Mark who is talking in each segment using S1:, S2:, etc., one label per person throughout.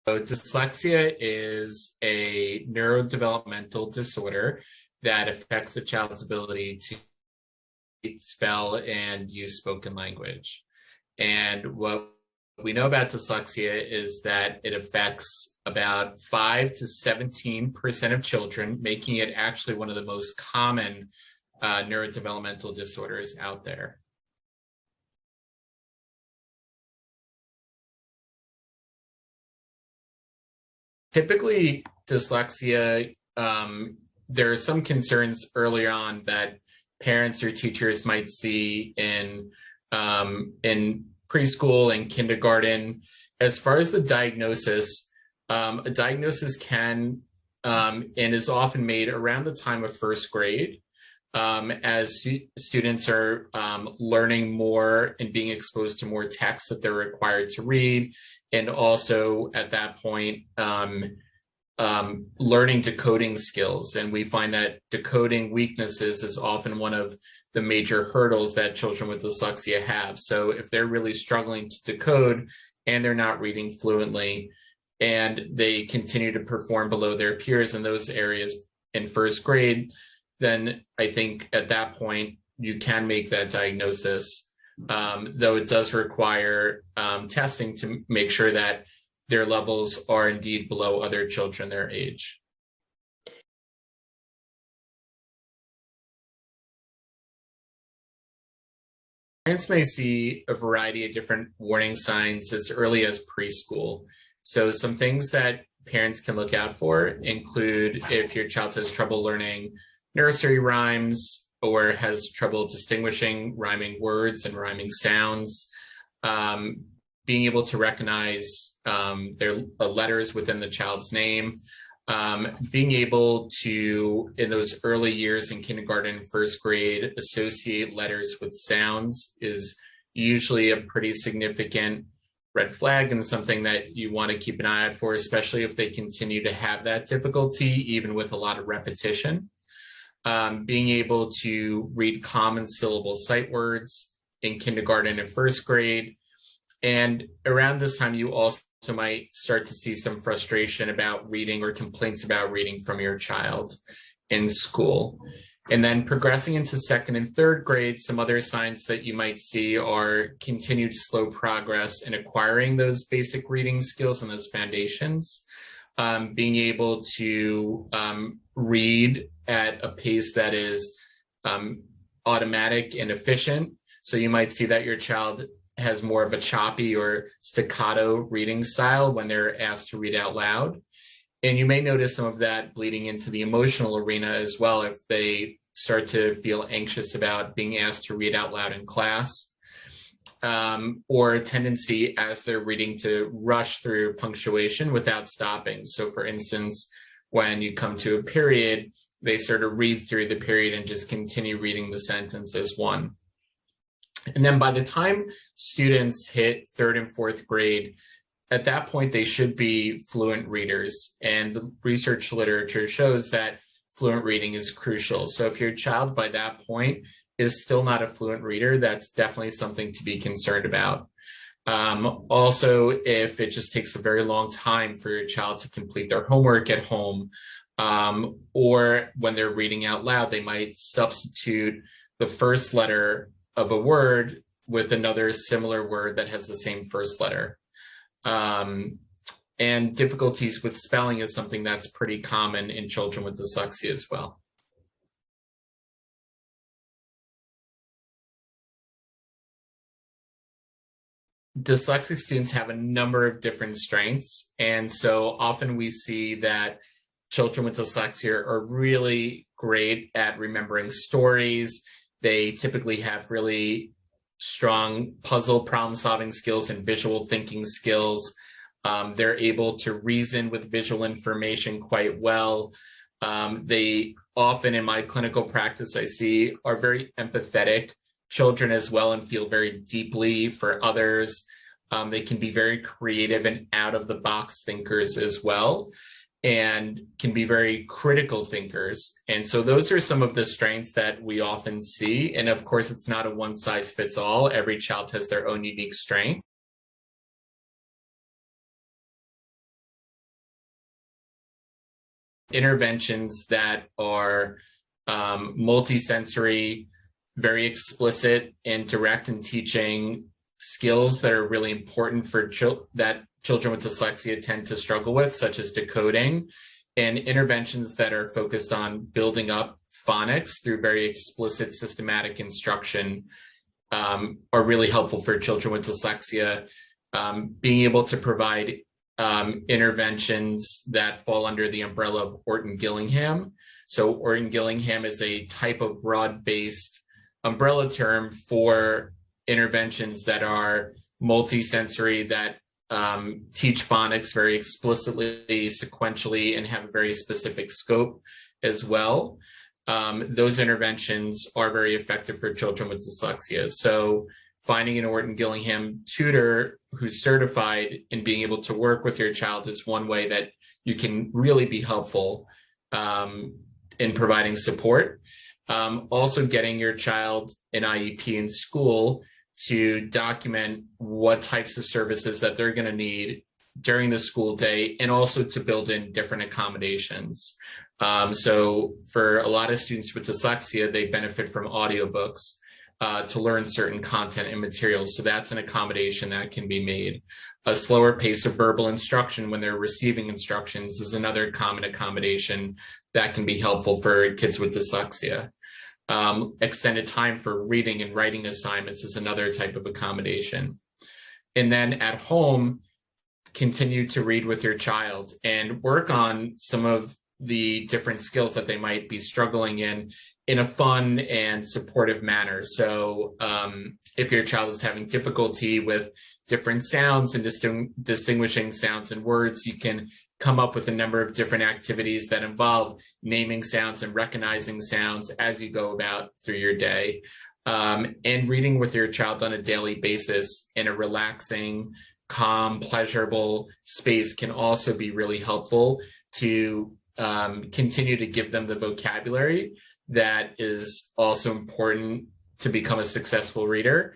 S1: So dyslexia is a neurodevelopmental disorder that affects a child's ability to spell and use spoken language. And what we know about dyslexia is that it affects about 5 to 17% of children, making it actually one of the most common neurodevelopmental disorders out there. Typically, dyslexia, there are some concerns early on that parents or teachers might see in preschool and kindergarten. As far as the diagnosis, a diagnosis can and is often made around the time of first grade, as students are learning more and being exposed to more text that they're required to read, and also at that point learning decoding skills. And we find that decoding weaknesses is often one of the major hurdles that children with dyslexia have. So if they're really struggling to decode and they're not reading fluently, and they continue to perform below their peers in those areas in first grade, then I think at that point you can make that diagnosis, though it does require testing to make sure that their levels are indeed below other children their age. Parents may see a variety of different warning signs as early as preschool. So some things that parents can look out for include if your child has trouble learning nursery rhymes or has trouble distinguishing rhyming words and rhyming sounds, being able to recognize their letters within the child's name, being able to, in those early years in kindergarten, first grade, associate letters with sounds is usually a pretty significant red flag and something that you want to keep an eye out for, especially if they continue to have that difficulty, even with a lot of repetition. Being able to read common syllable sight words in kindergarten and first grade. And around this time, you also might start to see some frustration about reading or complaints about reading from your child in school. And then progressing into second and third grade, some other signs that you might see are continued slow progress in acquiring those basic reading skills and those foundations. Being able to read at a pace that is automatic and efficient. So you might see that your child has more of a choppy or staccato reading style when they're asked to read out loud. And you may notice some of that bleeding into the emotional arena as well if they start to feel anxious about being asked to read out loud in class, or a tendency as they're reading to rush through punctuation without stopping. So for instance, when you come to a period, they sort of read through the period and just continue reading the sentence as one. And then by the time students hit third and fourth grade, at that point, they should be fluent readers. And the research literature shows that fluent reading is crucial. So if your child by that point is still not a fluent reader, that's definitely something to be concerned about. Also, if it just takes a very long time for your child to complete their homework at home, or when they're reading out loud, they might substitute the first letter of a word with another similar word that has the same first letter. And difficulties with spelling is something that's pretty common in children with dyslexia as well. Dyslexic students have a number of different strengths. And so often we see that children with dyslexia are really great at remembering stories. They typically have really strong puzzle problem-solving skills and visual thinking skills. They're able to reason with visual information quite well. They often, in my clinical practice, I see are very empathetic children as well and feel very deeply for others. They can be very creative and out-of-the-box thinkers as well, and can be very critical thinkers. And so those are some of the strengths that we often see. And of course, it's not a one-size-fits-all. Every child has their own unique strength. interventions that are multisensory, very explicit and direct in teaching skills that are really important for that children with dyslexia tend to struggle with, such as decoding, and interventions that are focused on building up phonics through very explicit systematic instruction are really helpful for children with dyslexia. Being able to provide interventions that fall under the umbrella of Orton-Gillingham. So Orton-Gillingham is a type of broad-based umbrella term for interventions that are multisensory, that teach phonics very explicitly, sequentially, and have a very specific scope as well. Those interventions are very effective for children with dyslexia. So finding an Orton-Gillingham tutor who's certified in being able to work with your child is one way that you can really be helpful in providing support. Also getting your child an IEP in school to document what types of services that they're going to need during the school day, and also to build in different accommodations. So for a lot of students with dyslexia, they benefit from audiobooks to learn certain content and materials. So that's an accommodation that can be made. A slower pace of verbal instruction when they're receiving instructions is another common accommodation that can be helpful for kids with dyslexia. Extended time for reading and writing assignments is another type of accommodation. And then at home, continue to read with your child and work on some of the different skills that they might be struggling in a fun and supportive manner. So if your child is having difficulty with different sounds and distinguishing sounds and words, you can come up with a number of different activities that involve naming sounds and recognizing sounds as you go about through your day. And reading with your child on a daily basis in a relaxing, calm, pleasurable space can also be really helpful to continue to give them the vocabulary that is also important to become a successful reader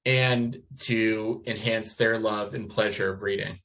S1: and to enhance their love and pleasure of reading.